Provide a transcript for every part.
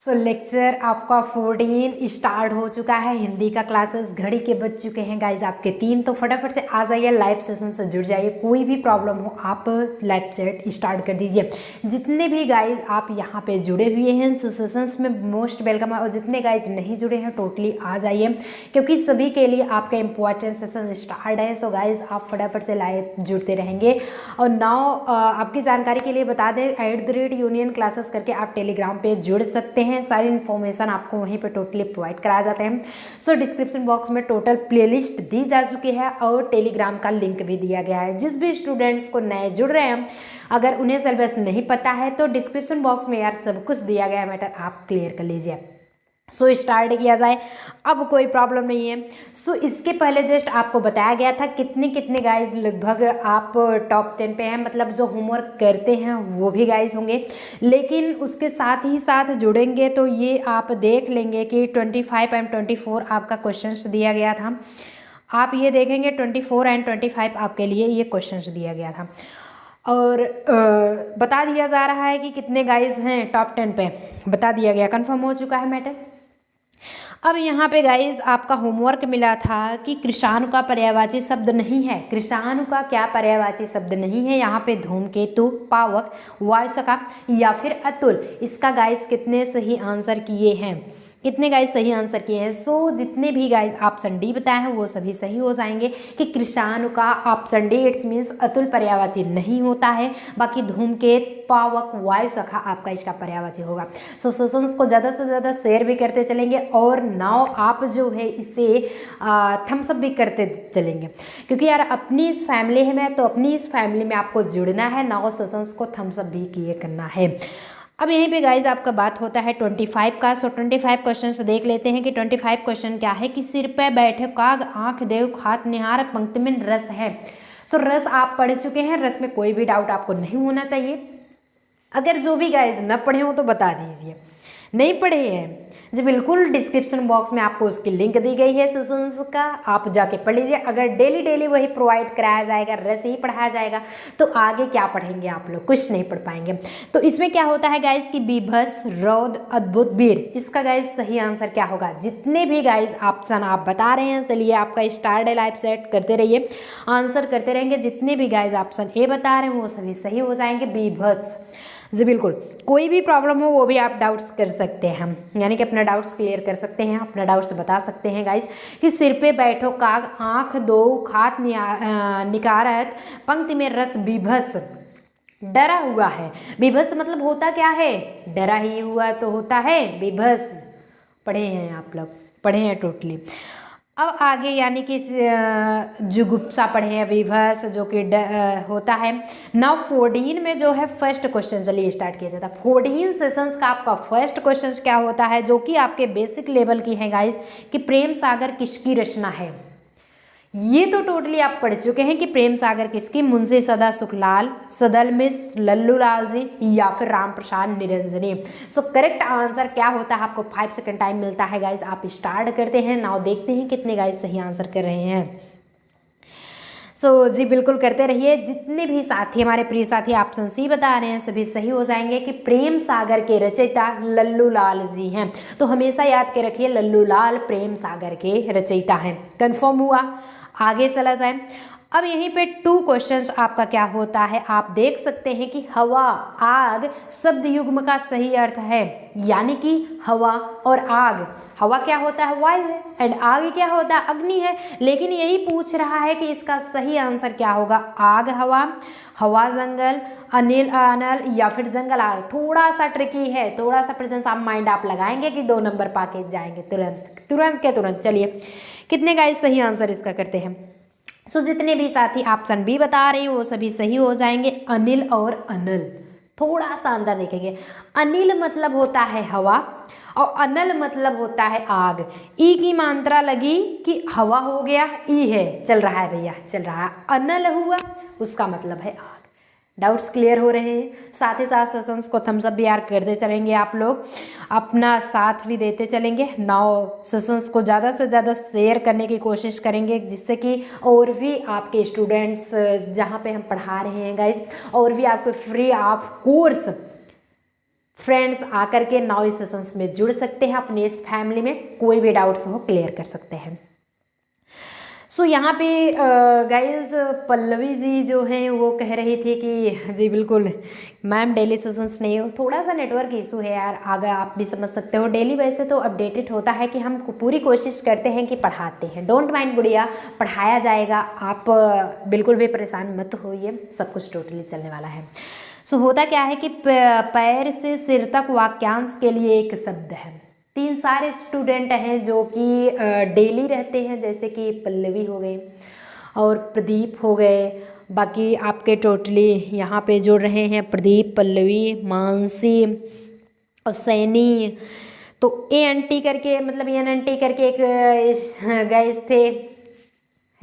Lecture आपका 14 start हो चुका है। हिंदी का क्लासेस घड़ी के बज चुके हैं गाइज आपके 3। तो फटाफट से आ जाइए, लाइव सेशन से जुड़ जाइए। कोई भी प्रॉब्लम हो आप लाइव चैट स्टार्ट कर दीजिए। जितने भी गाइज आप यहाँ पे जुड़े हुए हैं सेशंस में मोस्ट वेलकम है, और जितने गाइज नहीं जुड़े हैं टोटली आ जाइए, क्योंकि सभी के लिए आपका इंपॉर्टेंट सेशन स्टार्ट है। सो गाइज आप फटाफट से लाइव जुड़ते रहेंगे। और नाउ आपकी जानकारी के लिए बता दें, @union क्लासेस करके आप टेलीग्राम पे जुड़ सकते हैं। सारी इन्फॉर्मेशन आपको वहीं पे टोटली प्रोवाइड कराया जाते हैं। सो डिस्क्रिप्शन बॉक्स में टोटल प्लेलिस्ट दी जा चुकी है और टेलीग्राम का लिंक भी दिया गया है। जिस भी स्टूडेंट्स को नए जुड़ रहे हैं, अगर उन्हें सिलेबस नहीं पता है तो डिस्क्रिप्शन बॉक्स में यार सब कुछ दिया गया है, मैटर आप क्लियर कर लीजिए। सो स्टार्ट किया जाए, अब कोई प्रॉब्लम नहीं है। सो इसके पहले जस्ट आपको बताया गया था कितने कितने गाइज लगभग आप टॉप 10 पे हैं, मतलब जो होमवर्क करते हैं वो भी गाइज होंगे। लेकिन उसके साथ ही साथ जुड़ेंगे तो ये आप देख लेंगे कि 25 एंड 24 आपका क्वेश्चन दिया गया था। आप ये देखेंगे 24 एंड 25 आपके लिए ये क्वेश्चन दिया गया था। और बता दिया जा रहा है कि कितने गाइज हैं टॉप 10 पे, बता दिया गया, कंफर्म हो चुका है मैटर। अब यहाँ पे गाइज आपका होमवर्क मिला था कि कृषाणु का पर्यायवाची शब्द नहीं है। कृषाणु का क्या पर्यायवाची शब्द नहीं है? यहाँ पे धूमकेतु, पावक, वायुसखा या फिर अतुल। इसका गाइज कितने सही आंसर किए हैं? कितने गाइज सही आंसर किए हैं? सो जितने भी गाइज ऑप्शन डी बताए हैं वो सभी सही हो जाएंगे कि कृषाणु का option D it's means Atul पर्यायवाची नहीं होता है। बाकी धूमकेत, पावक, वायुसखा आपका इसका पर्यायवाची होगा। सो सेशंस को ज़्यादा से ज़्यादा शेयर भी करते चलेंगे और नाउ आप जो है इसे थम्स अप भी करते चलेंगे, क्योंकि यार अपनी इस फैमिली में तो अपनी इस फैमिली में आपको जुड़ना है, नाउ सेशंस को थम्स अप भी किए करना है। अब यहीं पे गाइज आपका बात होता है 25 का। सो 25 क्वेश्चन से देख लेते हैं कि 25 क्वेश्चन क्या है कि सिर पे बैठे काग, आंख देव, खात निहार, पंक्ति में रस है। सो रस आप पढ़ चुके हैं, रस में कोई भी डाउट आपको नहीं होना चाहिए। अगर जो भी गाइज न पढ़े हो तो बता दीजिए, नहीं पढ़े हैं जी बिल्कुल डिस्क्रिप्शन बॉक्स में आपको उसकी लिंक दी गई है सेशंस का, आप जाके पढ़ लीजिए। अगर डेली डेली वही प्रोवाइड कराया जाएगा, रस ही पढ़ाया जाएगा, तो आगे क्या पढ़ेंगे आप लोग? कुछ नहीं पढ़ पाएंगे। तो इसमें क्या होता है गाइज कि बीभत्स, रौद्र, अद्भुत, वीर, इसका गाइज सही आंसर क्या होगा? जितने भी गाइज ऑप्शन आप बता रहे हैं, चलिए आपका स्टार्ट है, लाइव सेट करते रहिए, आंसर करते रहेंगे। जितने भी गाइज ऑप्शन ए बता रहे हैं वो सभी सही हो जाएंगे। बीभत्स जी बिल्कुल, कोई भी प्रॉब्लम हो वो भी आप डाउट्स कर सकते हैं, यानी कि अपना डाउट्स क्लियर कर सकते हैं, अपना डाउट्स बता सकते हैं गाइस। कि सिर पे बैठो काग, आंख दो, खात निकारत, पंक्ति में रस, बीभत्स डरा हुआ है। बीभत्स मतलब होता क्या है? डरा ही हुआ तो होता है बीभत्स। पढ़े हैं आप लोग, पढ़े हैं टोटली। अब आगे यानी कि जुगुप्सा पढ़े हैं, विभस जो कि होता है। नाउ 14 में जो है फर्स्ट क्वेश्चन, चलिए स्टार्ट किया जाता है। 14 सेशंस का आपका फर्स्ट क्वेश्चन क्या होता है, जो कि आपके बेसिक लेवल की है गाइस, कि प्रेम सागर किसकी रचना है? ये तो टोटली आप पढ़ चुके हैं कि प्रेम सागर किसकी, मुंशी सदा सुखलाल, सदल मिस, लल्लू लाल जी या फिर Ram Prasad Niranjani. So correct answer क्या होता है? आपको 5 सेकंड टाइम मिलता है गाइज, आप स्टार्ट करते हैं। नाउ देखते हैं कितने गाइज सही आंसर कर रहे हैं। सो जी बिल्कुल करते रहिए। जितने भी साथी हमारे प्रिय साथी ऑप्शन सी बता रहे हैं सभी सही हो जाएंगे कि प्रेम सागर के रचयिता लल्लू लाल जी हैं। तो हमेशा याद के रखिए लल्लू लाल प्रेम सागर के रचयिता हैं। कंफर्म हुआ? आगे चला जाए। अब यहीं पे 2 क्वेश्चंस आपका क्या होता है, आप देख सकते हैं कि हवा, आग शब्द युग्म का सही अर्थ है, यानी कि हवा और आग। हवा क्या होता है? वायु है, एंड आग क्या होता है? अग्नि है। लेकिन यही पूछ रहा है कि इसका सही आंसर क्या होगा? आग हवा, हवा जंगल, अनिल अनल या फिर जंगल आग। थोड़ा सा ट्रिकी है, थोड़ा सा प्रेजेंस आप माइंड आप लगाएंगे कि 2 नंबर पाके जाएंगे तुरंत तुरंत के तुरंत। चलिए कितने गाइस सही आंसर इसका करते हैं? सो जितने भी साथी ऑप्शन बी बता रहे हैं वो सभी सही हो जाएंगे। अनिल और अनल, थोड़ा सा अंदर देखेंगे। अनिल मतलब होता है हवा और अनल मतलब होता है आग। ई की मात्रा लगी कि हवा हो गया, ई है, चल रहा है भैया, चल रहा है। अनल हुआ उसका मतलब है आग। डाउट्स क्लियर हो रहे हैं? साथ ही साथ सेशंस को थम्स अप भी यार करते चलेंगे, आप लोग अपना साथ भी देते चलेंगे। नाउ सेशंस को ज़्यादा से ज़्यादा शेयर करने की कोशिश करेंगे, जिससे कि और भी आपके स्टूडेंट्स जहाँ पे हम पढ़ा रहे हैं गाइस, और भी आपको फ्री ऑफ कोर्स फ्रेंड्स आकर के नाउ इस सेशंस में जुड़ सकते हैं, अपनी इस फैमिली में कोई भी डाउट्स हो क्लियर कर सकते हैं। सो यहाँ पे गाइज पल्लवी जी जो हैं वो कह रही थी कि जी बिल्कुल मैम डेली सेशंस नहीं हो, थोड़ा सा नेटवर्क इशू है यार, आगे आप भी समझ सकते हो। डेली वैसे तो अपडेटेड होता है कि हम पूरी कोशिश करते हैं कि पढ़ाते हैं, डोंट माइंड गुड़िया, पढ़ाया जाएगा, आप बिल्कुल भी परेशान मत होइए, सब कुछ टोटली चलने वाला है। सो होता क्या है कि पैर से सिर तक वाक्यांश के लिए एक शब्द है। 3 सारे स्टूडेंट हैं जो कि डेली रहते हैं, जैसे कि पल्लवी हो गए और प्रदीप हो गए, बाकी आपके टोटली यहाँ पे जुड़ रहे हैं प्रदीप, पल्लवी, मानसी और सैनी। तो ए एन टी करके मतलब एन एन टी करके एक गाइस थे,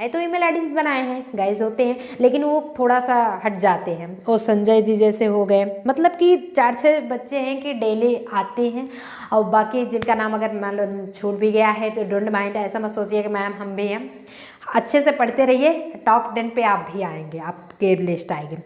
है तो ईमेल आईडीज बनाए हैं, गाइस होते हैं, लेकिन वो थोड़ा सा हट जाते हैं। और संजय जी जैसे हो गए, मतलब कि 4-6 बच्चे हैं कि डेली आते हैं, और बाकी जिनका नाम अगर मान लो छूट भी गया है तो डोंट माइंड, ऐसा मत सोचिए कि मैम हम भी हैं, अच्छे से पढ़ते रहिए, टॉप 10 पे आप भी आएंगे, आपके लिस्ट आएगी।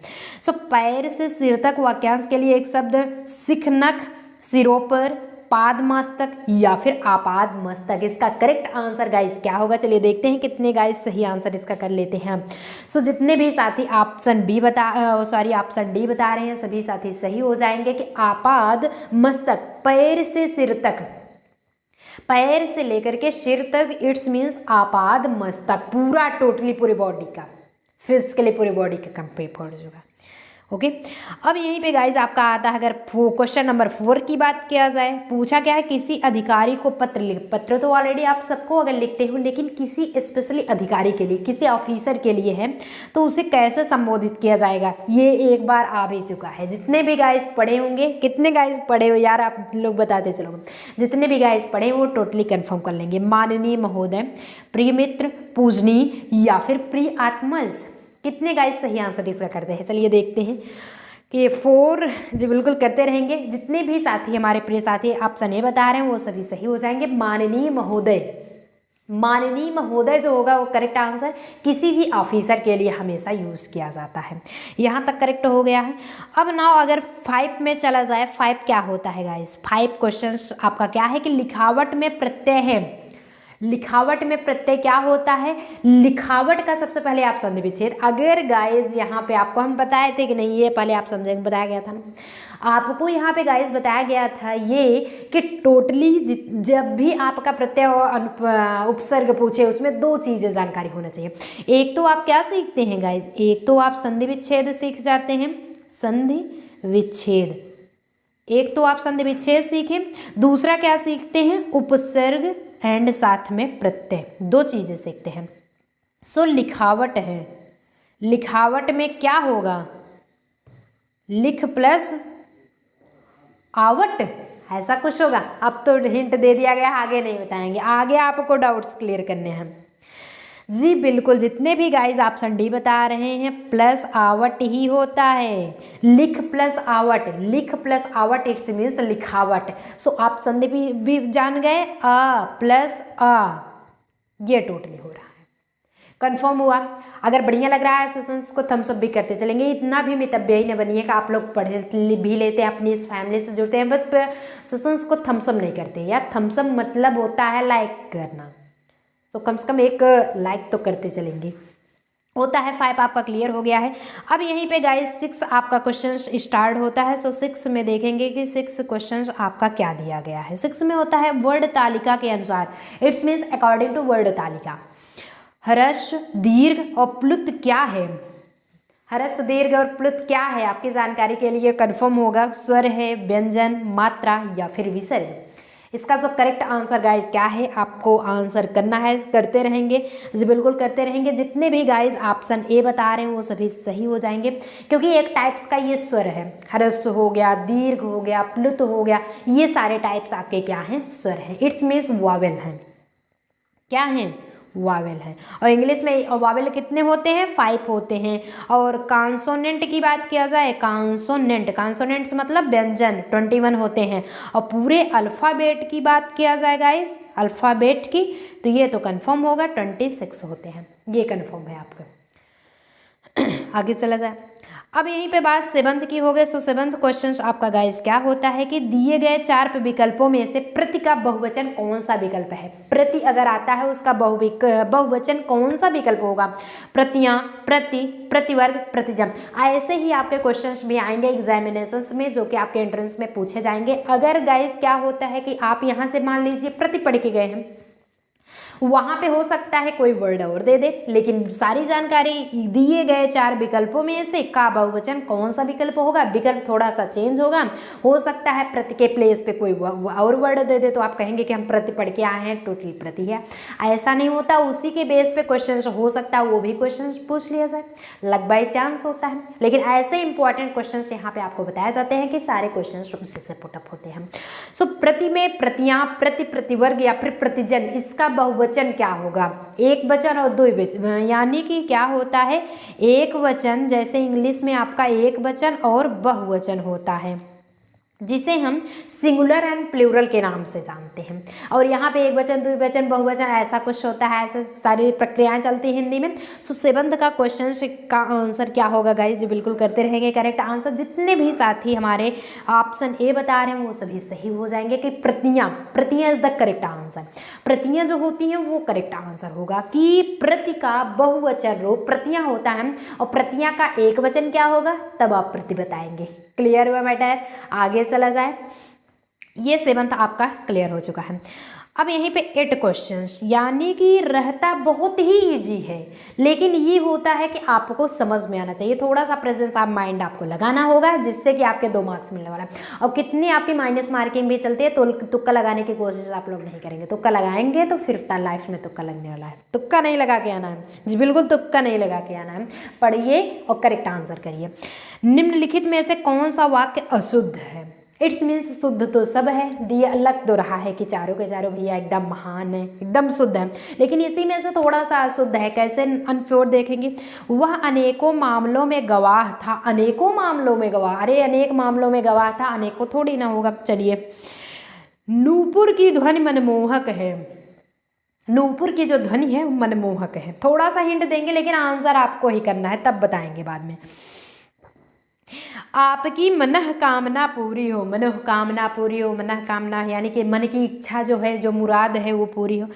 सो पैर से सिर तक वाक्यांश के लिए एक शब्द सिखनख, सिरों पर, पाद मस्तक या फिर आपाद मस्तक। इसका करेक्ट आंसर गाइस क्या होगा, चलिए देखते हैं कितने गाइस सही आंसर इसका कर लेते हैं। सो जितने भी साथी ऑप्शन डी बता रहे हैं, सभी साथी सही हो जाएंगे कि आपाद मस्तक, पैर से सिर तक, पैर से लेकर के सिर तक, इट्स मीन्स आपाद मस्तक, पूरा टोटली पूरी बॉडी का, फिजिकली पूरी बॉडी का कंप्लीट हो जाएगा। ओके अब यहीं पे गाइज आपका आता है, अगर क्वेश्चन नंबर 4 की बात किया जाए, पूछा क्या है, किसी अधिकारी को पत्र लिख, पत्र तो ऑलरेडी आप सबको अगर लिखते हो, लेकिन किसी स्पेशली अधिकारी के लिए, किसी ऑफिसर के लिए है, तो उसे कैसे संबोधित किया जाएगा, ये एक बार आ भी चुका है। जितने भी गाइज पढ़े होंगे, कितने गाइज पढ़े हो यार आप लोग बताते चलो, जितने भी गाइज पढ़े वो टोटली कन्फर्म कर लेंगे। माननीय महोदय, प्रिय मित्र, पूजनीय या फिर प्रिय आत्मज, कितने गाइस सही आंसर इसका करते हैं, चलिए देखते हैं कि 4 जी बिल्कुल करते रहेंगे। जितने भी साथी हमारे प्रिय साथी ऑप्शन ए बता रहे हैं वो सभी सही हो जाएंगे। माननीय महोदय, माननीय महोदय जो होगा वो करेक्ट आंसर किसी भी ऑफिसर के लिए हमेशा यूज़ किया जाता है। यहाँ तक करेक्ट हो गया है। अब नाउ अगर 5 में चला जाए, 5 क्या होता है गाइस, 5 क्वेश्चंस आपका क्या है कि लिखावट में प्रत्यय है। लिखावट में प्रत्यय क्या होता है, लिखावट का सबसे पहले आप संधि विच्छेद, अगर गाइज यहाँ पे आपको हम बताए थे कि नहीं, ये पहले आप समझेंगे, बताया गया था ना आपको, यहाँ पे गाइज बताया गया था ये कि टोटली जब भी आपका प्रत्यय और उपसर्ग पूछे उसमें 2 चीज़ें जानकारी होना चाहिए। एक तो आप क्या सीखते हैं गाइज, एक तो आप संधि विच्छेद सीख जाते हैं, संधि विच्छेद, एक तो आप संधि विच्छेद सीखें, दूसरा क्या सीखते हैं, उपसर्ग एंड साथ में प्रत्यय, 2 चीज़ें सीखते हैं। सो लिखावट है, लिखावट में क्या होगा, लिख प्लस आवट, ऐसा कुछ होगा। अब तो हिंट दे दिया गया, आगे नहीं बताएंगे, आगे आपको डाउट्स क्लियर करने हैं जी बिल्कुल। जितने भी गाइज ऑप्शन डी बता रहे हैं प्लस आवट ही होता है, लिख प्लस आवट, लिख प्लस आवट इट्स मीन्स लिखावट। सो आप संधि भी जान गए, अ प्लस अ, ये टोटली हो रहा है, कंफर्म हुआ। अगर बढ़िया लग रहा है सेशंस को थम्स अप भी करते चलेंगे, इतना भी मितव्ययी ही न बनिए कि आप लोग पढ़ भी लेते हैं, अपनी इस फैमिली से जुड़ते हैं, बट सेशंस को थम्स अप नहीं करते यार। थम्स अप मतलब होता है लाइक करना, तो कम से कम एक लाइक तो करते चलेंगे, होता है। 5 आपका क्लियर हो गया है। अब यहीं पे गाइस 6 आपका क्वेश्चन स्टार्ट होता है। सो 6 में देखेंगे कि 6 क्वेश्चन आपका क्या दिया गया है। 6 में होता है वर्ड तालिका के अनुसार, it's means according to word तालिका। ह्रस्व, दीर्घ और प्लुत क्या है, ह्रस्व, दीर्घ और प्लुत क्या है, आपकी जानकारी के लिए कंफर्म होगा, स्वर है, व्यंजन, मात्रा या फिर विसर्ग। इसका जो करेक्ट आंसर गाइज क्या है, आपको आंसर करना है, करते रहेंगे जी बिल्कुल करते रहेंगे। जितने भी गाइज ऑप्शन ए बता रहे हैं वो सभी सही हो जाएंगे, क्योंकि एक टाइप्स का ये स्वर है, ह्रस्व हो गया, दीर्घ हो गया, प्लुत हो गया, ये सारे टाइप्स आपके क्या हैं, स्वर हैं, इट्स मीन्स वावेल हैं, क्या हैं, वावेल है। और इंग्लिश में वावेल कितने होते हैं, 5 होते हैं। और कॉन्सोनेंट की बात किया जाए, कॉन्सोनेंट, कॉन्सोनेंट्स मतलब व्यंजन 21 होते हैं। और पूरे अल्फ़ाबेट की बात किया जाए गाइस, अल्फ़ाबेट की, तो ये तो कंफर्म होगा 26 होते हैं, ये कंफर्म है आपका। आगे चला जाए। अब यहीं पे बात सेवंथ की हो गई। सो सेवंथ क्वेश्चन आपका गाइस क्या होता है कि दिए गए 4 विकल्पों में से प्रति का बहुवचन कौन सा विकल्प है। प्रति अगर आता है उसका बहुवचन कौन सा विकल्प होगा। प्रतियां, प्रति, प्रतिवर्ग, प्रतिजन। ऐसे ही आपके क्वेश्चंस भी आएंगे एग्जामिनेशंस में जो कि आपके एंट्रेंस में पूछे जाएंगे। अगर गाइस क्या होता है कि आप यहाँ से मान लीजिए प्रति पढ़ के गए हैं, वहां पे हो सकता है कोई वर्ड और दे दे, लेकिन सारी जानकारी दिए गए 4 विकल्पों में से का बहुवचन कौन सा विकल्प होगा, विकल्प थोड़ा सा चेंज होगा। हो सकता है प्रति के प्लेस पे कोई और वर्ड दे दे तो आप कहेंगे कि हम प्रति पढ़ के आए हैं, टोटल प्रति है। ऐसा नहीं होता, उसी के बेस पे क्वेश्चन हो सकता है वो भी क्वेश्चन पूछ लिया जाए, लक बाई चांस होता है। लेकिन ऐसे इंपॉर्टेंट क्वेश्चन यहाँ पे आपको बताए जाते हैं कि सारे क्वेश्चन उसी से पुटअप होते हैं। सो प्रति में प्रतियां, प्रति, प्रतिवर्ग या फिर प्रतिजन, इसका बहुवचन क्या होगा। एक वचन और द्विवचन, यानी कि क्या होता है एक वचन, जैसे इंग्लिश में आपका एक वचन और बहुवचन होता है जिसे हम सिंगुलर एंड प्लूरल के नाम से जानते हैं। और यहाँ पे एक वचन, द्विवचन, बहुवचन ऐसा कुछ होता है, ऐसे सारी प्रक्रियाएं चलती हैं हिंदी में। सो सेवंथ का क्वेश्चन का आंसर क्या होगा गाइस, जी बिल्कुल करते रहेंगे करेक्ट आंसर। जितने भी साथी हमारे ऑप्शन ए बता रहे हैं वो सभी सही हो जाएंगे कि प्रतियां इज द करेक्ट आंसर। प्रतियां जो होती हैं वो करेक्ट आंसर होगा कि प्रति का बहुवचन रूप प्रतियां होता है और प्रतियां का एक वचन क्या होगा, तब आप प्रति बताएंगे। क्लियर हुआ मैटर, आगे चला जाए। ये सेवंथ आपका क्लियर हो चुका है। अब यहीं पे 8 क्वेश्चंस, यानी कि रहता बहुत ही इजी है, लेकिन ये होता है कि आपको समझ में आना चाहिए। थोड़ा सा प्रेजेंस ऑफ माइंड आपको लगाना होगा जिससे कि आपके 2 मार्क्स मिलने वाला है। और कितनी आपकी माइनस मार्किंग भी चलती है तो तुक्का लगाने की कोशिश आप लोग नहीं करेंगे। तुक्का लगाएंगे तो फिर लाइफ में तुक्का लगने वाला है। तुक्का नहीं लगा के आना है जी, बिल्कुल तुक्का नहीं लगा के आना है। पढ़िए और करेक्ट आंसर करिए। निम्नलिखित में से कौन सा वाक्य अशुद्ध है। इट्स मीन्स शुद्ध तो सब है, दिया लग तो रहा है कि चारों के चारों भैया एकदम महान है, एकदम शुद्ध है, लेकिन इसी में से थोड़ा सा अशुद्ध है। कैसे अनफ्योर देखेंगे, वह अनेकों मामलों में गवाह था। अनेकों मामलों में गवाह, अरे अनेक मामलों में गवाह था, अनेकों थोड़ी ना होगा। चलिए, नूपुर की ध्वनि मनमोहक है। नूपुर की जो ध्वनि है वो मनमोहक है। थोड़ा सा हिंट देंगे लेकिन आंसर आपको ही करना है, तब बताएंगे बाद में। आपकी मनः कामना पूरी हो, मनः कामना पूरी हो, मनः कामना यानी कि मन की इच्छा जो है, जो मुराद है वो पूरी हो।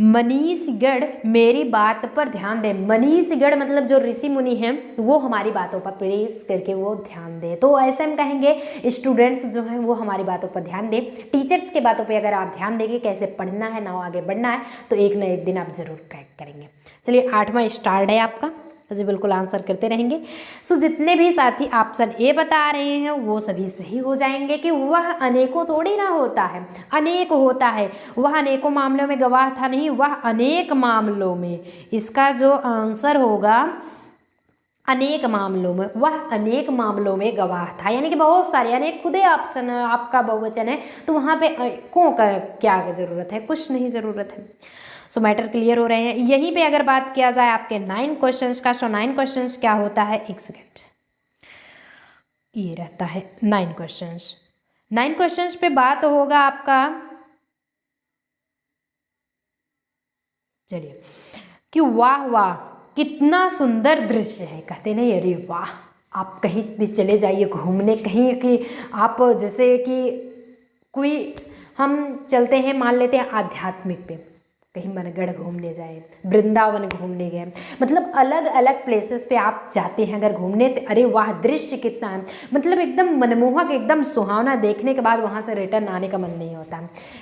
मनीषगढ़ मेरी बात पर ध्यान दे। मनीषगढ़ मतलब जो ऋषि मुनि हैं वो हमारी बातों पर प्रेस करके वो ध्यान दे। तो ऐसे हम कहेंगे स्टूडेंट्स जो हैं वो हमारी बातों पर ध्यान दें। टीचर्स के बातों पर अगर आप ध्यान देंगे, कैसे पढ़ना है ना आगे बढ़ना है, तो एक ना एक दिन आप जरूर क्रैक करेंगे। चलिए, 8वां स्टार्ट है आपका, जी बिल्कुल आंसर करते रहेंगे। सो जितने भी साथी ऑप्शन ए बता रहे हैं वो सभी सही हो जाएंगे कि वह अनेकों थोड़ी ना होता है, अनेक होता है। वह अनेकों मामलों में गवाह था नहीं, वह अनेक मामलों में। इसका जो आंसर होगा अनेक मामलों में, वह अनेक मामलों में गवाह था, यानी कि बहुत सारे, अनेक खुद ही ऑप्शन आपका बहुवचन है तो वहाँ पे को का क्या जरूरत है, कुछ नहीं जरूरत है। सो मैटर क्लियर हो रहे हैं। यहीं पे अगर बात किया जाए आपके 9 क्वेश्चंस का, सो 9 क्वेश्चंस क्या होता है, एक सेकेंड, ये रहता है 9 क्वेश्चंस। 9 क्वेश्चंस पे बात होगा आपका, चलिए, कि वाह वाह कितना सुंदर दृश्य है। कहते नहीं, अरे वाह। आप कहीं भी चले जाइए घूमने, कहीं कि आप जैसे कि कोई हम चलते हैं, मान लेते हैं आध्यात्मिक पे, कहीं मनगढ़ घूमने जाए, वृंदावन घूमने गए, मतलब अलग अलग प्लेसेस पे आप जाते हैं अगर घूमने, तो अरे वाह दृश्य कितना है, मतलब एकदम मनमोहक, एकदम सुहावना, देखने के बाद वहाँ से रिटर्न आने का मन नहीं होता।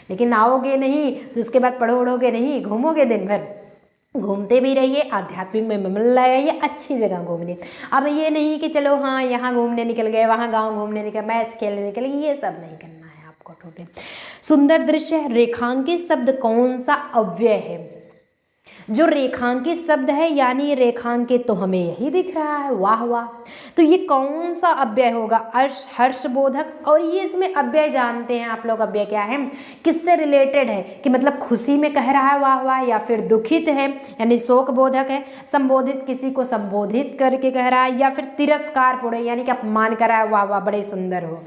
लेकिन आओगे नहीं तो उसके बाद पढ़ोगे नहीं, घूमोगे दिन भर, घूमते भी रहिए, आध्यात्मिक में मन लगाइए, अच्छी जगह घूमने। अब ये नहीं कि चलो हाँ यहाँ घूमने निकल गए, वहाँ गाँव घूमने निकल, मैच खेलने निकल, ये सब नहीं करना है आपको। टोटल सुंदर दृश्य, रेखांकित शब्द कौन सा अव्यय है। जो रेखांकित शब्द है यानी रेखांकित तो हमें यही दिख रहा है, वाह वाह, तो ये कौन सा अव्यय होगा, हर्षबोधक। और ये इसमें अव्यय जानते हैं आप लोग, अव्यय क्या है, किससे रिलेटेड है, कि मतलब खुशी में कह रहा है वाह वाह, या फिर दुखित है यानी शोक बोधक है, संबोधित किसी को संबोधित करके कह रहा है, या फिर तिरस्कार पूर्ण यानी कि अपमान कर रहा है, वाह वाह बड़े सुंदर हो।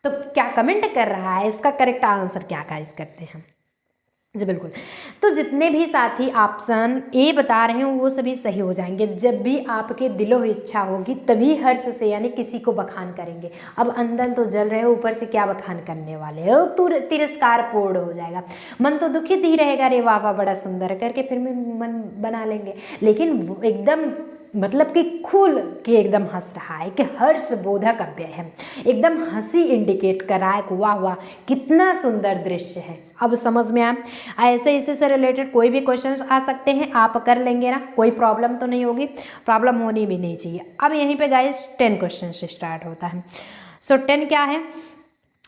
तो क्या कमेंट कर रहा है, इसका करेक्ट आंसर क्या गाइस करते हैं। जी बिल्कुल। तो जितने भी साथी ऑप्शन ए बता रहे हैं वो सभी सही हो जाएंगे। जब भी आपके दिलो इच्छा होगी तभी हर्ष से यानी किसी को बखान करेंगे। अब अंदर तो जल रहे हो, ऊपर से क्या बखान करने वाले हो, तिरस्कार पूर्ण हो जाएगा। मन तो दुखित ही रहेगा, रे वाह वाह बड़ा सुंदर करके फिर में मन बना लेंगे। लेकिन एकदम मतलब कि खुल के एकदम हंस रहा है कि हर्ष बोधक अव्यय है, एकदम हंसी इंडिकेट कर रहा है कि वाह वाह कितना सुंदर दृश्य है। अब समझ में आया। ऐसे इसी से रिलेटेड कोई भी क्वेश्चंस आ सकते हैं, आप कर लेंगे ना, कोई प्रॉब्लम तो नहीं होगी, प्रॉब्लम होनी भी नहीं चाहिए। अब यहीं पे गाइस 10 क्वेश्चन स्टार्ट होता है। सो 10 क्या है,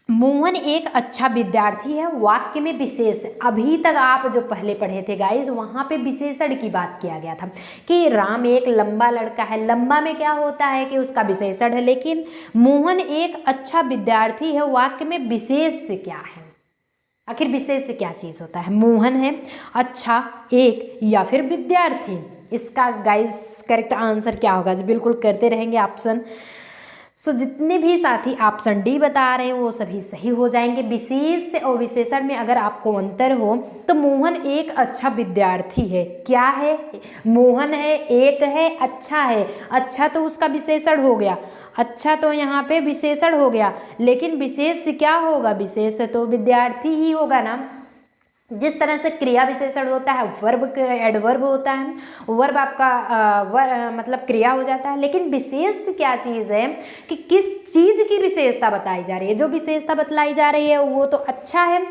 मोहन एक अच्छा विद्यार्थी है, वाक्य में विशेष। अभी तक आप जो पहले पढ़े थे गाइस वहाँ पे विशेषण की बात किया गया था कि राम एक लंबा लड़का है, लंबा में क्या होता है कि उसका विशेषण है, लेकिन मोहन एक अच्छा विद्यार्थी है, वाक्य में विशेष क्या है, आखिर विशेष क्या चीज़ होता है। मोहन है, अच्छा, एक या फिर विद्यार्थी। इसका गाइस करेक्ट आंसर क्या होगा जी, बिल्कुल करते रहेंगे ऑप्शन। सो जितने भी साथी ऑप्शन डी बता रहे हैं वो सभी सही हो जाएंगे। विशेष से और विशेषण में अगर आपको अंतर हो तो मोहन एक अच्छा विद्यार्थी है, क्या है, मोहन है, एक है, अच्छा है। अच्छा तो उसका विशेषण हो गया, अच्छा तो यहाँ पे विशेषण हो गया, लेकिन विशेष क्या होगा, विशेष तो विद्यार्थी ही होगा ना। जिस तरह से क्रिया विशेषण होता है, वर्ब एडवर्ब होता है, वर्ब आपका मतलब क्रिया हो जाता है, लेकिन विशेष क्या चीज़ है कि किस चीज़ की विशेषता बताई जा रही है। जो विशेषता बतलाई जा रही है वो तो अच्छा है,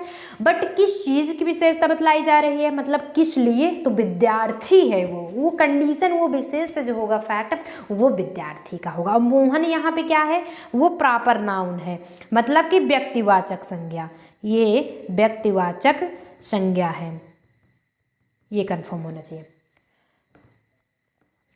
बट किस चीज़ की विशेषता बतलाई जा रही है, मतलब किस लिए, तो विद्यार्थी है वो कंडीशन, वो विशेष जो होगा फैक्ट वो विद्यार्थी का होगा। मोहन यहाँ पे क्या है, वो प्रॉपर नाउन है, मतलब कि व्यक्तिवाचक संज्ञा, ये व्यक्तिवाचक संज्ञा है, ये कंफर्म होना चाहिए।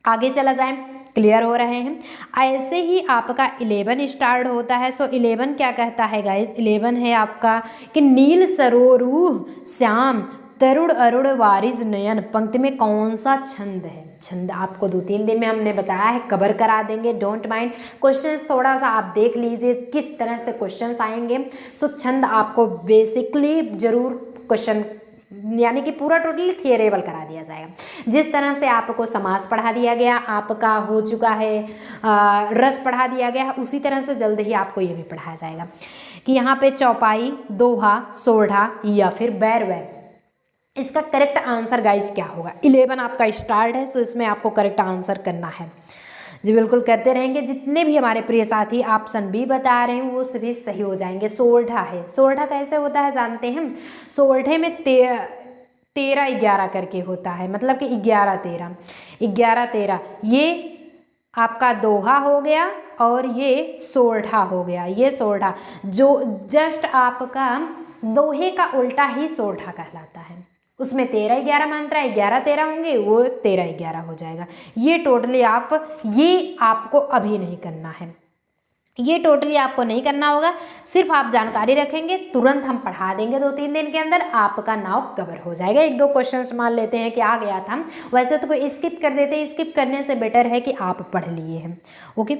आगे चला जाए, क्लियर हो रहे हैं। ऐसे ही आपका 11 स्टार्ट होता है। सो 11 क्या कहता है गाइस, 11 है आपका कि नील सरोरूह श्याम तरुण अरुण वारिस नयन, पंक्ति में कौन सा छंद है। छंद आपको 2-3 दिन में हमने बताया है, कवर करा देंगे, डोंट माइंड। क्वेश्चंस थोड़ा सा आप देख लीजिए किस तरह से क्वेश्चंस आएंगे। सो छंद आपको बेसिकली जरूर क्वेश्चन यानी कि पूरा टोटली थियरेबल करा दिया जाएगा। जिस तरह से आपको समास पढ़ा दिया गया, आपका हो चुका है रस पढ़ा दिया गया, उसी तरह से जल्द ही आपको ये भी पढ़ाया जाएगा कि यहाँ पे चौपाई, दोहा, सोढ़ा या फिर बैरवै। इसका करेक्ट आंसर गाइज क्या होगा। 11 आपका स्टार्ट है, सो इसमें आपको करेक्ट आंसर करना है जी, बिल्कुल करते रहेंगे। जितने भी हमारे प्रिय साथी ऑप्शन बी बता रहे हैं वो सभी सही हो जाएंगे। सोढ़ा है, सोढ़ा कैसे होता है जानते हैं, सोढ़े में 13-11 करके होता है, मतलब कि 11-13 ये आपका दोहा हो गया और ये सोढ़ा हो गया। ये सोढ़ा जो जस्ट आपका दोहे का उल्टा ही सोढ़ा कहलाता है, उसमें 13-11 मात्रा 11-13 होंगे, वो 13-11 हो जाएगा। ये टोटली आपको अभी नहीं करना है, ये टोटली आपको नहीं करना होगा, सिर्फ आप जानकारी रखेंगे, तुरंत हम पढ़ा देंगे 2-3 दिन के अंदर, आपका नाव कवर हो जाएगा। 1-2 क्वेश्चंस मान लेते हैं कि आ गया था, वैसे तो कोई स्किप कर देते, स्किप करने से बेटर है कि आप पढ़ लिए हैं। ओके,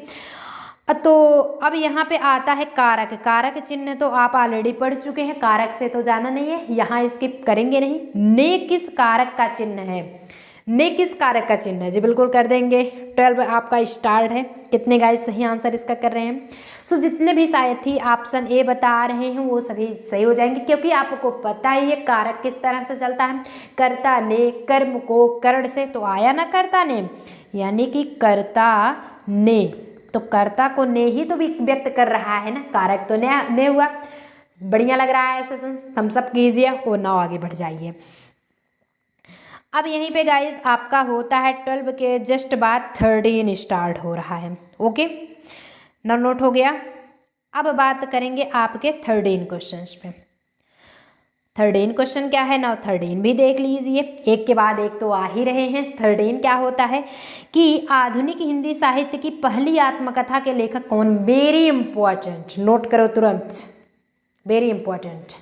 तो अब यहाँ पे आता है कारक। कारक चिन्ह तो आप ऑलरेडी पढ़ चुके हैं, कारक से तो जाना नहीं है, यहाँ स्किप करेंगे नहीं। ने किस कारक का चिन्ह है, ने किस कारक का चिन्ह है जी, बिल्कुल कर देंगे। 12 आपका स्टार्ट है। कितने गाइस सही आंसर इसका कर रहे हैं। सो जितने भी साथी ऑप्शन ए बता रहे हैं वो सभी सही हो जाएंगे, क्योंकि आपको पता ही है कारक किस तरह से चलता है। कर्ता ने, कर्म को कर्ण से तो आया ना कर्ता ने, यानी कि कर्ता ने, तो कर्ता को ने ही तो भी व्यक्त कर रहा है ना, कारक तो ने हुआ। बढ़िया लग रहा है ऐसे थम्स अप कीजिए और नाव आगे बढ़ जाइए। अब यहीं पे गाइस आपका होता है 12 के जस्ट बाद 13 स्टार्ट हो रहा है। ओके, ना नोट हो गया। अब बात करेंगे आपके 13 क्वेश्चंस पे। 13 क्वेश्चन क्या है ना, 13 भी देख लीजिए, एक के बाद एक तो आ ही रहे हैं। 13 क्या होता है कि आधुनिक हिंदी साहित्य की पहली आत्मकथा के लेखक कौन। वेरी इंपॉर्टेंट, नोट करो तुरंत, वेरी इंपॉर्टेंट।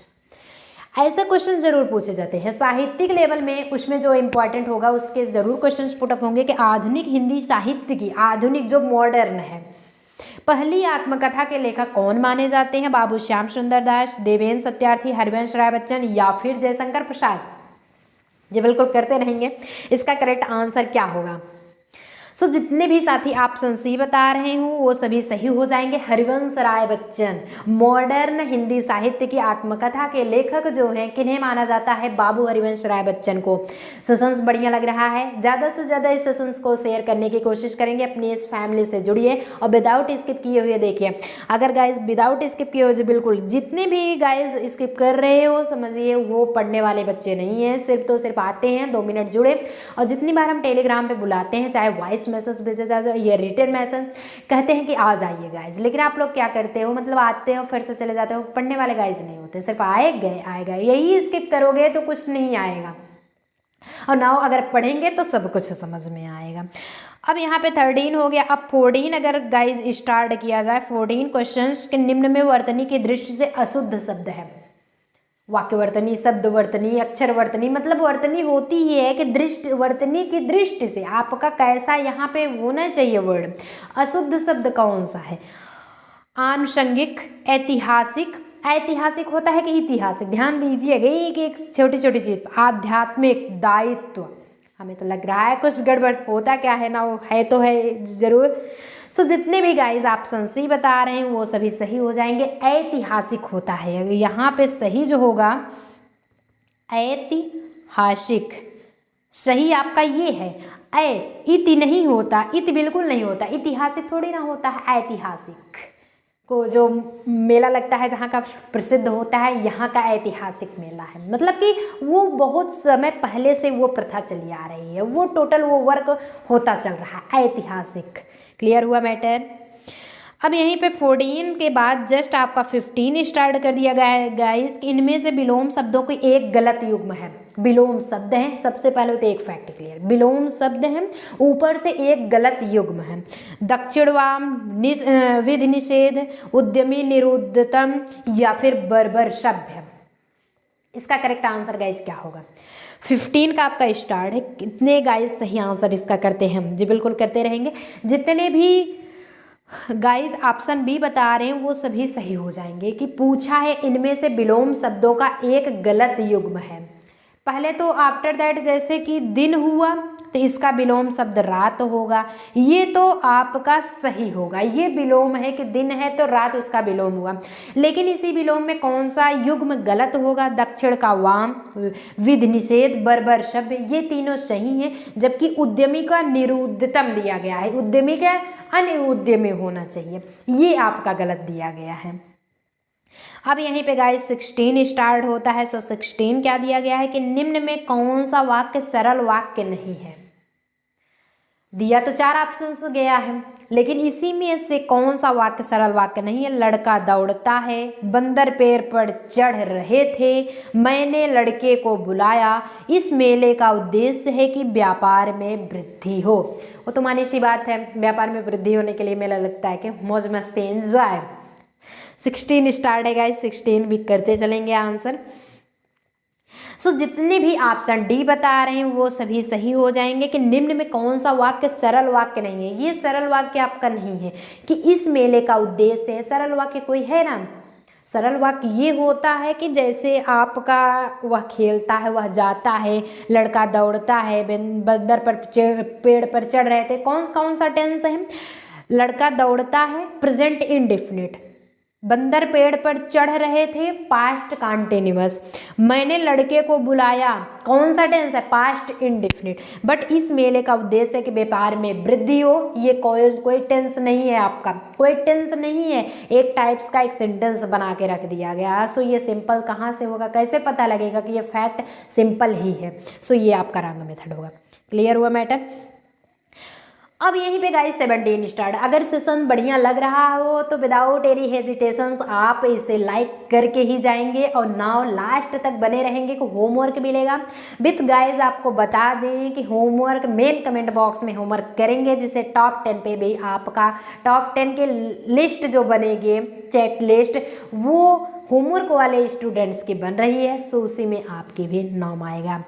ऐसे क्वेश्चन जरूर पूछे जाते हैं साहित्यिक लेवल में, उसमें जो इंपॉर्टेंट होगा उसके जरूर क्वेश्चन पुटअप होंगे कि आधुनिक हिंदी साहित्य की, आधुनिक जो मॉडर्न है, पहली आत्मकथा के लेखक कौन माने जाते हैं? बाबू श्याम सुंदर दास, देवेंद्र सत्यार्थी, हरिवंश राय बच्चन या फिर जयशंकर प्रसाद? ये बिल्कुल करते रहेंगे। इसका करेक्ट आंसर क्या होगा? सो जितने भी साथी ऑप्शन सी बता रहे हूँ वो सभी सही हो जाएंगे। हरिवंश राय बच्चन मॉडर्न हिंदी साहित्य की आत्मकथा के लेखक जो हैं, किन्हें माना जाता है? बाबू हरिवंश राय बच्चन को। सेशंस बढ़िया लग रहा है, ज़्यादा से ज़्यादा इस सेशंस को शेयर करने की कोशिश करेंगे। अपनी इस फैमिली से जुड़िए और विदाउट स्किप किए हुए देखिए। अगर गाइज विदाउट स्किप किए हुए, बिल्कुल जितने भी गाइज स्किप कर रहे हो समझिए वो पढ़ने वाले बच्चे नहीं हैं, सिर्फ तो सिर्फ आते हैं 2 मिनट जुड़े। और जितनी बार हम टेलीग्राम पे बुलाते हैं, चाहे वॉइस मैसेज भेजा जाए या रिटर्न मैसेज, कहते हैं कि आ जाइए गाइज, लेकिन आप लोग क्या करते हो, मतलब आते हो फिर से चले जाते हो। पढ़ने वाले गाइज नहीं होते, सिर्फ आए गए, यही स्किप करोगे तो कुछ नहीं आएगा। और नाउ अगर पढ़ेंगे तो सब कुछ समझ में आएगा। अब यहाँ पे 13 हो गया। अब 14 अगर गाइज स्टार्ट किया जाए, 14 क्वेश्चंस के निम्न में वर्तनी की दृष्टि से अशुद्ध शब्द है। वाक्यवर्तनी, शब्द वर्तनी, अक्षर वर्तनी, मतलब वर्तनी होती ही है कि दृष्टि, वर्तनी की दृष्टि से आपका कैसा यहाँ पे होना चाहिए वर्ड। अशुद्ध शब्द कौन सा है? आनुषंगिक, ऐतिहासिक, ऐतिहासिक होता है कि ऐतिहासिक, ध्यान दीजिएगा एक एक छोटी छोटी चीज। आध्यात्मिक, दायित्व, हमें तो लग रहा है कुछ गड़बड़ होता क्या है ना, वो है तो है जरूर। सो जितने भी गाइज ऑप्शन सी बता रहे हैं वो सभी सही हो जाएंगे। ऐतिहासिक होता है, यहाँ पे सही जो होगा ऐतिहासिक, सही आपका ये है। इति नहीं होता, इति बिल्कुल नहीं होता, ऐतिहासिक थोड़ी ना होता है। ऐतिहासिक को जो मेला लगता है जहाँ का प्रसिद्ध होता है, यहाँ का ऐतिहासिक मेला है, मतलब कि वो बहुत समय पहले से वो प्रथा चली आ रही है, वो टोटल वो वर्क होता चल रहा है। ऐतिहासिक, क्लियर हुआ मैटर। अब यहीं पे 14 के बाद जस्ट आपका 15 स्टार्ट कर दिया गया है गाइस। इनमें से विलोम शब्दों की एक गलत युग्म है। विलोम शब्द हैं, सबसे पहले तो एक फैक्ट क्लियर, विलोम शब्द हैं, ऊपर से एक गलत युग्म है। दक्षिणवाम, विधि निषेध, उद्यमी, निरुद्धतम या फिर बर्बर सभ्य। इसका करेक्ट आंसर गाइस क्या होगा? 15 का आपका स्टार्ट है। कितने गाइस सही आंसर इसका करते हैं हम? जी बिल्कुल करते रहेंगे। जितने भी गाइस ऑप्शन बी बता रहे हैं वो सभी सही हो जाएंगे कि पूछा है इनमें से विलोम शब्दों का एक गलत युग्म है। पहले तो आफ्टर दैट जैसे कि दिन हुआ तो इसका विलोम शब्द रात होगा, ये तो आपका सही होगा। ये विलोम है कि दिन है तो रात उसका विलोम हुआ, लेकिन इसी विलोम में कौन सा युग्म गलत होगा? दक्षिण का वाम, विधि निषेध, बर्बर शब्द, ये तीनों सही हैं। जबकि उद्यमी का निरुद्धतम दिया गया है, उद्यमी का अनुद्यमी होना चाहिए, ये आपका गलत दिया गया है। अब यहीं पे गाइस 16 स्टार्ट होता है। सो 16 क्या दिया गया है कि निम्न में कौन सा वाक्य सरल वाक्य नहीं है? दिया तो 4 ऑप्शंस गया है, लेकिन इसी में से कौन सा वाक्य सरल वाक्य नहीं है? लड़का दौड़ता है, बंदर पेड़ पर चढ़ रहे थे, मैंने लड़के को बुलाया, इस मेले का उद्देश्य है कि व्यापार में वृद्धि हो। वो तो मानी सी बात है, व्यापार में वृद्धि होने के लिए मेला लगता है कि मौज मस्ती, एंजॉय। 16 स्टार्ट है गाइस, 16 भी करते चलेंगे आंसर। सो जितने भी ऑप्शन डी बता रहे हैं वो सभी सही हो जाएंगे कि निम्न में कौन सा वाक्य सरल वाक्य नहीं है। ये सरल वाक्य आपका नहीं है कि इस मेले का उद्देश्य है। सरल वाक्य कोई है ना? सरल वाक्य ये होता है कि जैसे आपका वह खेलता है, वह जाता है, लड़का दौड़ता है, बंदर पर पेड़ पर चढ़ रहे थे। कौन सा टेंस है? लड़का दौड़ता है, प्रेजेंट इंडेफिनिट। बंदर पेड़ पर चढ़ रहे थे, पास्ट कंटिन्यूअस। मैंने लड़के को बुलाया, कौन सा टेंस है? Past indefinite. बट इस मेले का उद्देश्य है कि व्यापार में वृद्धि हो, ये कोई टेंस नहीं है आपका, कोई टेंस नहीं है। एक टाइप्स का एक सेंटेंस बना के रख दिया गया। सो ये सिंपल कहाँ से होगा? कैसे पता लगेगा कि ये फैक्ट सिंपल ही है? सो ये आपका रॉन्ग मेथड होगा। क्लियर हुआ मैटर? अब यहीं पे गाइस 17 स्टार्ट। अगर सेशन बढ़िया लग रहा हो तो विदाउट एनी हेजिटेशंस आप इसे लाइक करके ही जाएंगे और नाउ लास्ट तक बने रहेंगे कि होमवर्क मिलेगा विथ गाइस। आपको बता दें कि होमवर्क मेन कमेंट बॉक्स में होमवर्क करेंगे, जिसे टॉप 10 पे भी आपका टॉप 10 के लिस्ट जो बनेगी, चैट लिस्ट, वो होमवर्क वाले स्टूडेंट्स की बन रही है। सो उसी में आपके भी नाम आएगा।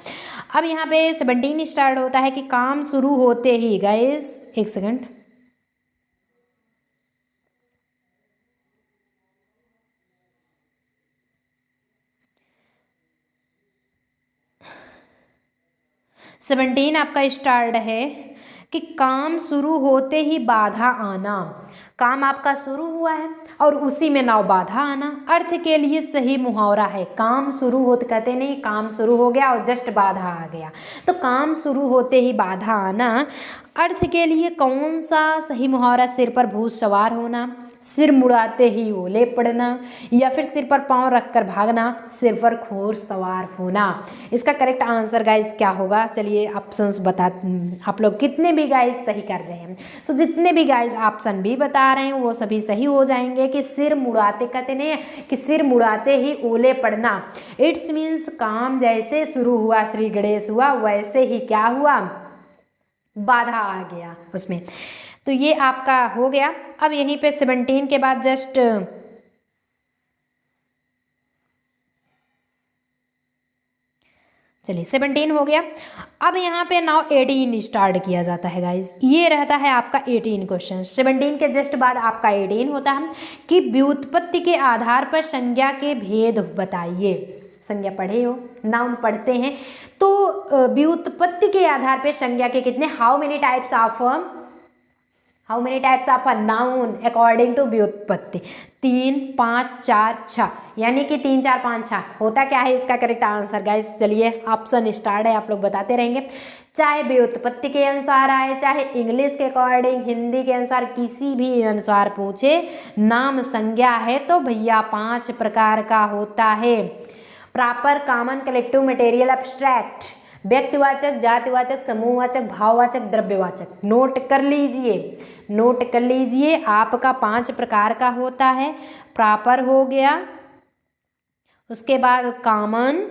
अब यहाँ पे 17 स्टार्ट होता है कि काम शुरू होते ही गाइस, एक सेकंड, 17 आपका स्टार्ट है कि काम शुरू होते ही बाधा आना। काम आपका शुरू हुआ है और उसी में नाव बाधा आना अर्थ के लिए सही मुहावरा है। काम शुरू होते कहते नहीं, काम शुरू हो गया और जस्ट बाधा आ गया, तो काम शुरू होते ही बाधा आना अर्थ के लिए कौन सा सही मुहावरा? सिर पर भूत सवार होना, सिर मुड़ाते ही ओले पड़ना, या फिर सिर पर पांव रखकर भागना, सिर पर घोड़ सवार होना। इसका करेक्ट आंसर गाइस क्या होगा? चलिए ऑप्शंस बता, आप लोग कितने भी गाइस सही कर रहे हैं। सो जितने भी गाइस ऑप्शन भी बता रहे हैं वो सभी सही हो जाएंगे कि सिर मुड़ाते कहते नहीं कि सिर मुड़ाते ही ओले पड़ना। इट्स मीन्स काम जैसे शुरू हुआ, श्री गणेश हुआ, वैसे ही क्या हुआ? बाधा आ गया उसमें। तो ये आपका हो गया। अब यहीं पे 17 के बाद जस्ट चलिए 17 हो गया। अब यहाँ पे नाउ 18 स्टार्ट किया जाता है गाइज। ये रहता है आपका 18 क्वेश्चन। 17 के जस्ट बाद आपका 18 होता है कि व्युत्पत्ति के आधार पर संज्ञा के भेद बताइए। संज्ञा पढ़े हो, नाउन पढ़ते हैं, तो व्युत्पत्ति के आधार पर संज्ञा के कितने, how many types of noun according to व्युत्पत्ति? 3, 5, 4, 6, यानी कि 3, 4, 5, 6 होता क्या है इसका करेक्ट आंसर गाइस? चलिए ऑप्शन स्टार्ट है, आप लोग बताते रहेंगे। चाहे व्युत्पत्ति के अनुसार आए, चाहे इंग्लिश के अकॉर्डिंग, हिंदी के अनुसार, किसी भी अनुसार पूछे, नाम संज्ञा है तो भैया 5 प्रकार का होता है। Proper, common, collective, material, abstract, व्यक्तिवाचक, जातिवाचक, समूहवाचक, भाववाचक, द्रव्यवाचक। नोट कर लीजिए आपका 5 प्रकार का होता है। प्रॉपर हो गया, उसके बाद कॉमन,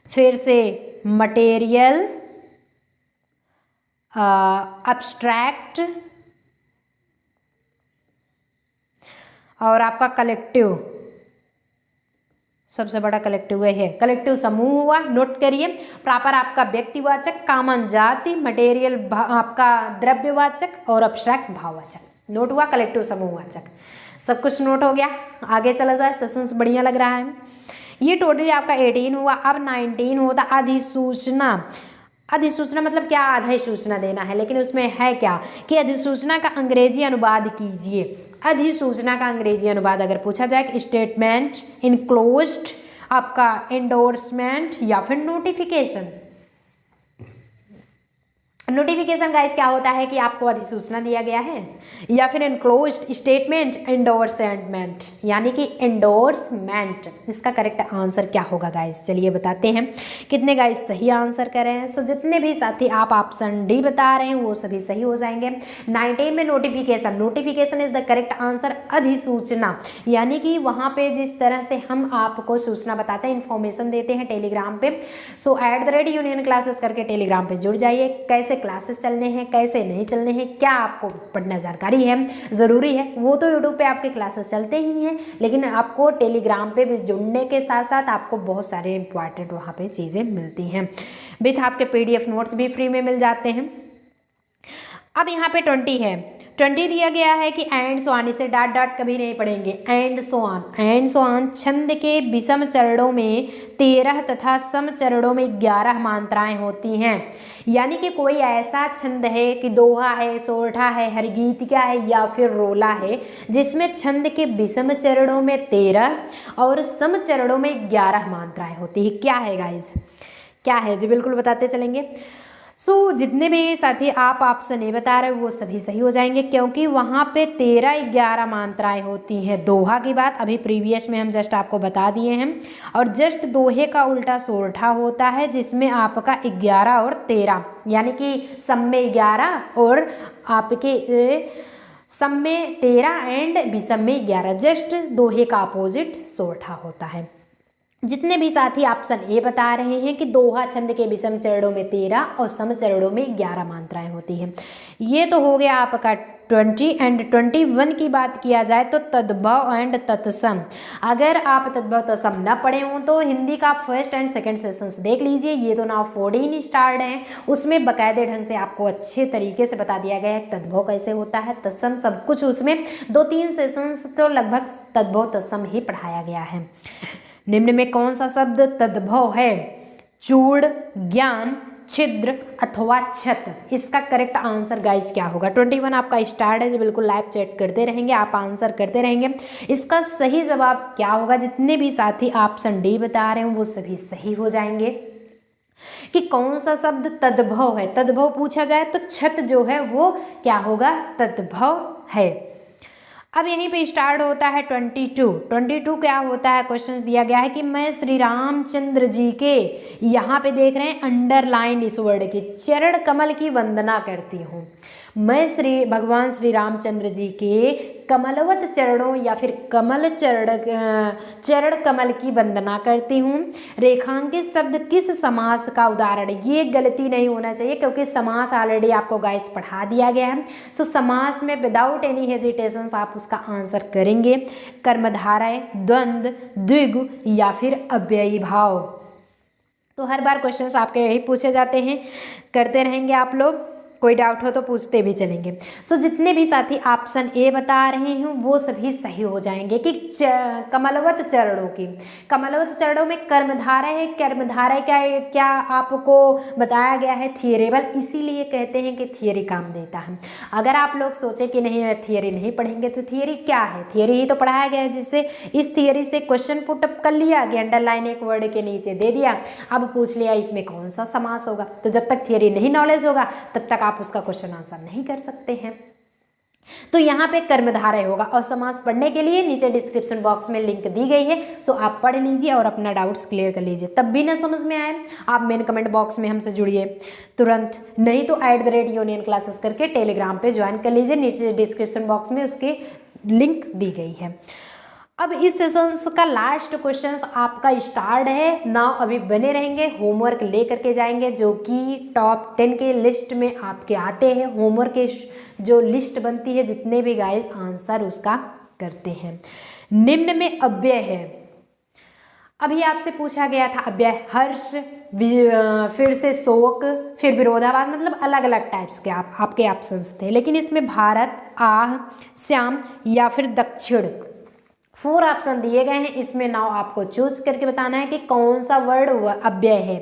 फिर से मटेरियल, एब्स्ट्रैक्ट और आपका कलेक्टिव। सबसे बड़ा कलेक्टिव है, कलेक्टिव समूह हुआ। नोट करिए, प्रॉपर आपका व्यक्तिवाचक, कॉमन जाति, मटेरियल आपका द्रव्यवाचक और एब्स्ट्रैक्ट भाववाचक। नोट हुआ, कलेक्टिव समूहवाचक, सब कुछ नोट हो गया। आगे चला जाए, सेशंस बढ़िया लग रहा है। ये टोटली आपका 18 हुआ। अब 19 होता अधिसूचना। अधिसूचना मतलब क्या? अधिसूचना देना है, लेकिन उसमें है क्या कि अधिसूचना का अंग्रेजी अनुवाद कीजिए। अधिसूचना का अंग्रेजी अनुवाद अगर पूछा जाए कि स्टेटमेंट, इनक्लोज्ड, आपका एंडोर्समेंट या फिर नोटिफिकेशन। नोटिफिकेशन गाइस क्या होता है कि आपको अधिसूचना दिया गया है, या फिर एनक्लोज्ड स्टेटमेंट, एंडोर्समेंट यानी कि एंडोर्समेंट। इसका करेक्ट आंसर क्या होगा गाइस? चलिए बताते हैं कितने गाइस सही आंसर कर रहे हैं। सो जितने भी साथी आप ऑप्शन डी बता रहे हैं वो सभी सही हो जाएंगे। 19 में notification, notification is the correct answer. अधिसूचना यानी कि वहाँ पे जिस तरह से हम आपको सूचना बताते हैं, इन्फॉर्मेशन देते हैं टेलीग्राम पे। सो @union classes करके टेलीग्राम पे जुड़ जाइए। कैसे क्लासेस चलने हैं, कैसे नहीं चलने हैं, क्या आपको पढ़ना जानकारी है, ज़रूरी है, वो तो यूट्यूब पे आपके क्लासेस चलते ही हैं, लेकिन आपको टेलीग्राम पे भी जुड़ने के साथ साथ आपको बहुत सारे इंपॉर्टेंट वहाँ पे चीज़ें मिलती हैं। विथ आपके PDF नोट्स भी फ्री में मिल जाते हैं। अब यहाँ पे 20 है, 20 दिया गया है कि एंड सो ऑन, इसे डॉट डॉट कभी नहीं पढ़ेंगे। And so on, and so on छंद के विषम चरणों में 13 तथा सम चरणों में 11 मात्राएं होती हैं। यानी कि कोई ऐसा छंद है कि दोहा है, सोरठा है, हरगीतिका है या फिर रोला है, जिसमें छंद के विषम चरणों में 13 और सम चरणों में 11 मात्राएं होती है। क्या है गाइज? क्या है जी? बिल्कुल बताते चलेंगे। सो जितने भी साथी आप ऑप्शन ए बता रहे हो वो सभी सही हो जाएंगे, क्योंकि वहाँ पे 13-11 मात्राएं होती हैं। दोहा की बात अभी प्रीवियस में हम जस्ट आपको बता दिए हैं, और जस्ट दोहे का उल्टा सोरठा होता है, जिसमें आपका 11 और 13 यानी कि सम में 11 और आपके सम में 13 एंड विषम में 11। जस्ट दोहे का अपोजिट सोरठा होता है। जितने भी साथी ऑप्शन ए बता रहे हैं कि दोहा छंद के विषम चरणों में 13 और सम चरणों में 11 मात्राएं होती हैं। ये तो हो गया आपका 20 एंड 21 की बात किया जाए तो तद्भव एंड तत्सम। अगर आप तद्भव तत्सम न पढ़े हों तो हिंदी का फर्स्ट एंड सेकंड सेशंस देख लीजिए। ये तो नाउ 14 स्टार्ट है, उसमें बाकायदे ढंग से आपको अच्छे तरीके से बता दिया गया है तद्भव कैसे होता है, तत्सम, सब कुछ उसमें 2-3 सेशंस तो लगभग तद्भव तत्सम ही पढ़ाया गया है। निम्न में कौन सा शब्द तद्भव है? चूड़, ज्ञान, छिद्र अथवा छत। इसका करेक्ट आंसर गाइज क्या होगा? 21 आपका स्टार्ट है जी, बिल्कुल लाइव चैट करते रहेंगे, आप आंसर करते रहेंगे। इसका सही जवाब क्या होगा? जितने भी साथी ऑप्शन डी बता रहे हैं वो सभी सही हो जाएंगे। कि कौन सा शब्द तद्भव है? तद्भव पूछा जाए तो छत जो है वो क्या होगा? तद्भव है। अब यहीं पे स्टार्ट होता है 22 क्या होता है? क्वेश्चन दिया गया है कि मैं श्री रामचंद्र जी के, यहाँ पे देख रहे हैं अंडरलाइन इस वर्ड की, चरण कमल की वंदना करती हूँ। मैं भगवान श्री रामचंद्र जी के कमलवत चरणों या फिर चरण कमल की वंदना करती हूँ। रेखांकित शब्द किस समास का उदाहरण? ये गलती नहीं होना चाहिए क्योंकि समास ऑलरेडी आपको गाइस पढ़ा दिया गया है। सो समास में विदाउट एनी हेजिटेशन आप उसका आंसर करेंगे। कर्मधारय, द्वंद्व, द्विगु या फिर अव्ययी भाव। तो हर बार क्वेश्चंस आपके यही पूछे जाते हैं, करते रहेंगे आप लोग, कोई डाउट हो तो पूछते भी चलेंगे। सो जितने भी साथी ऑप्शन ए बता रहे हैं वो सभी सही हो जाएंगे। कि कमलवत चरणों की, कमलवत चरणों में कर्मधारय है। कर्मधारय क्या आपको बताया गया है? थियरेबल, इसीलिए कहते हैं कि थियरी काम देता है। अगर आप लोग सोचे कि नहीं थियरी नहीं पढ़ेंगे तो थियरी क्या है? थियरी ही तो पढ़ाया गया है, जिससे इस थियरी से क्वेश्चन पुटअप कर लिया कि अंडरलाइन एक वर्ड के नीचे दे दिया, अब पूछ लिया इसमें कौन सा समास होगा। तो जब तक थियरी नहीं नॉलेज होगा तब तक आप उसका क्वेश्चन आंसर नहीं कर सकते हैं। तो यहाँ पे कर्मधारय होगा। और समास पढ़ने के लिए नीचे डिस्क्रिप्शन बॉक्स में लिंक दी गई है, सो आप पढ़ लीजिए और अपना डाउट्स क्लियर कर लीजिए। तब भी ना समझ में आए आप मेन कमेंट बॉक्स में हमसे जुड़िए तुरंत, नहीं तो @यूनियन क्लासेस करके टेलीग्राम पे ज्वाइन कर लीजिए, नीचे डिस्क्रिप्शन बॉक्स में उसकी लिंक दी गई है। अब इस सेशंस का लास्ट क्वेश्चन आपका स्टार्ट है ना, अभी बने रहेंगे, होमवर्क ले करके जाएंगे जो कि टॉप 10 के लिस्ट में आपके आते हैं। होमवर्क के जो लिस्ट बनती है जितने भी गाइस आंसर उसका करते हैं। निम्न में अव्यय है, अभी आपसे पूछा गया था अव्यय हर्ष, फिर से शोक, फिर विरोधाभास, मतलब अलग अलग टाइप्स के आपके ऑप्शंस थे। लेकिन इसमें भारत, आह, श्याम या फिर दक्षिण, 4 ऑप्शन दिए गए हैं। इसमें नाउ आपको चूज करके बताना है कि कौन सा वर्ड अव्यय है।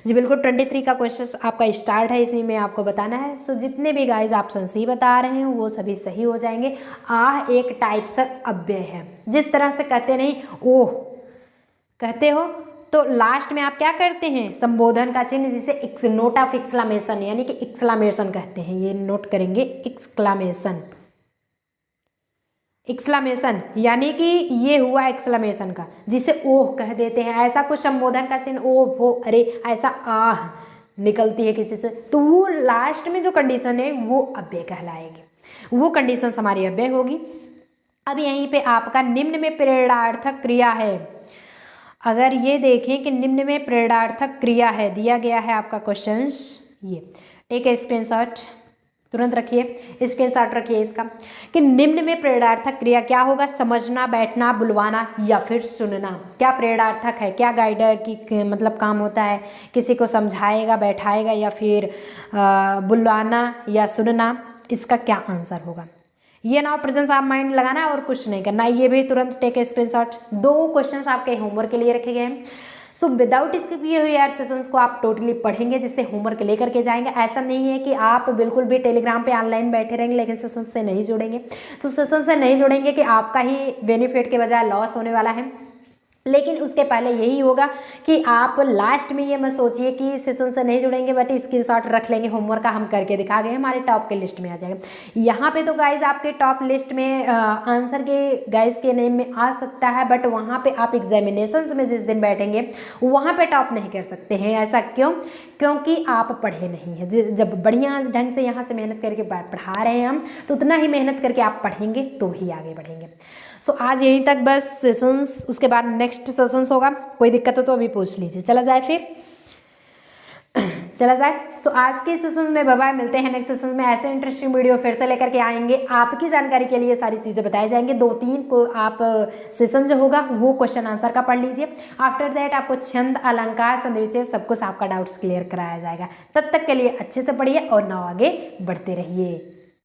जी बिल्कुल 23 का क्वेश्चन आपका स्टार्ट है, इसी में आपको बताना है। सो जितने भी गाइज ऑप्शन सी बता रहे हैं वो सभी सही हो जाएंगे। आह एक टाइप से अव्यय है, जिस तरह से कहते नहीं ओह कहते हो तो लास्ट में आप क्या करते हैं? संबोधन का चिन्ह, जिसे नोट ऑफ एक्सक्लामेशन यानी कि एक्सक्लामेशन कहते हैं। ये नोट करेंगे, एक्सक्लामेशन, एक्सक्लामेशन यानी कि ये हुआ एक्सक्लामेशन का, जिसे ओह कह देते हैं। ऐसा कुछ संबोधन का चिन्ह ओह हो, अरे ऐसा आह निकलती है किसी से, तो वो लास्ट में जो कंडीशन है वो अव्यय कहलाएगी, वो कंडीशन हमारी अव्यय होगी। अब यहीं पे आपका निम्न में प्रेरणार्थक क्रिया है। अगर ये देखें कि निम्न में प्रेरणार्थक क्रिया है, दिया गया है आपका क्वेश्चंस, ये टेक ए स्क्रीनशॉट, तुरंत रखिए, स्क्रीनशॉट रखिए इसका, कि निम्न में प्रेरणार्थक क्रिया क्या होगा? समझना, बैठना, बुलवाना या फिर सुनना। क्या प्रेरणार्थक है? क्या गाइडर की मतलब काम होता है? किसी को समझाएगा, बैठाएगा या फिर बुलवाना या सुनना, इसका क्या आंसर होगा? ये ना प्रेजेंस आप माइंड लगाना है और कुछ नहीं करना। ये भी तुरंत टेक ए स्क्रीनशॉट। 2 क्वेश्चंस आपके होमवर्क के लिए रखे गए हैं। सो विदाउट स्किप ये हुई सेशंस को आप टोटली पढ़ेंगे, जिससे होमवर्क लेकर के जाएंगे। ऐसा नहीं है कि आप बिल्कुल भी टेलीग्राम पे ऑनलाइन बैठे रहेंगे लेकिन सेशन से नहीं जुड़ेंगे। सो सेशन से नहीं जुड़ेंगे कि आपका ही बेनिफिट के बजाय लॉस होने वाला है। लेकिन उसके पहले यही होगा कि आप लास्ट में ये मत सोचिए कि सेशन से नहीं जुड़ेंगे बट स्क्रीनशॉट रख लेंगे होमवर्क का, हम करके दिखा गए हमारे टॉप के लिस्ट में आ जाएगा। यहाँ पे तो गाइज आपके टॉप लिस्ट में आंसर के गाइज के नेम में आ सकता है, बट वहाँ पे आप एग्जामिनेशंस में जिस दिन बैठेंगे वहाँ पे टॉप नहीं कर सकते हैं। ऐसा क्यों? क्योंकि आप पढ़े नहीं हैं। जब बढ़िया ढंग से यहाँ से मेहनत करके पढ़ा रहे हैं हम, तो उतना ही मेहनत करके आप पढ़ेंगे तो ही आगे बढ़ेंगे। सो आज यहीं तक बस सेशंस, उसके बाद नेक्स्ट सेशंस होगा। कोई दिक्कत हो तो अभी पूछ लीजिए। चला जाए फिर, चला जाए। सो आज के सेशंस में बाय बाय, मिलते हैं नेक्स्ट सेशंस में। ऐसे इंटरेस्टिंग वीडियो फिर से लेकर के आएंगे। आपकी जानकारी के लिए सारी चीज़ें बताई जाएंगी। 2-3 को आप सेशन जो होगा वो क्वेश्चन आंसर का पढ़ लीजिए। आफ्टर दैट आपको छंद, अलंकार, संधिविच्छेद सब कुछ आपका डाउट्स क्लियर कराया जाएगा। तब तक के लिए अच्छे से पढ़िए और नाउ आगे बढ़ते रहिए।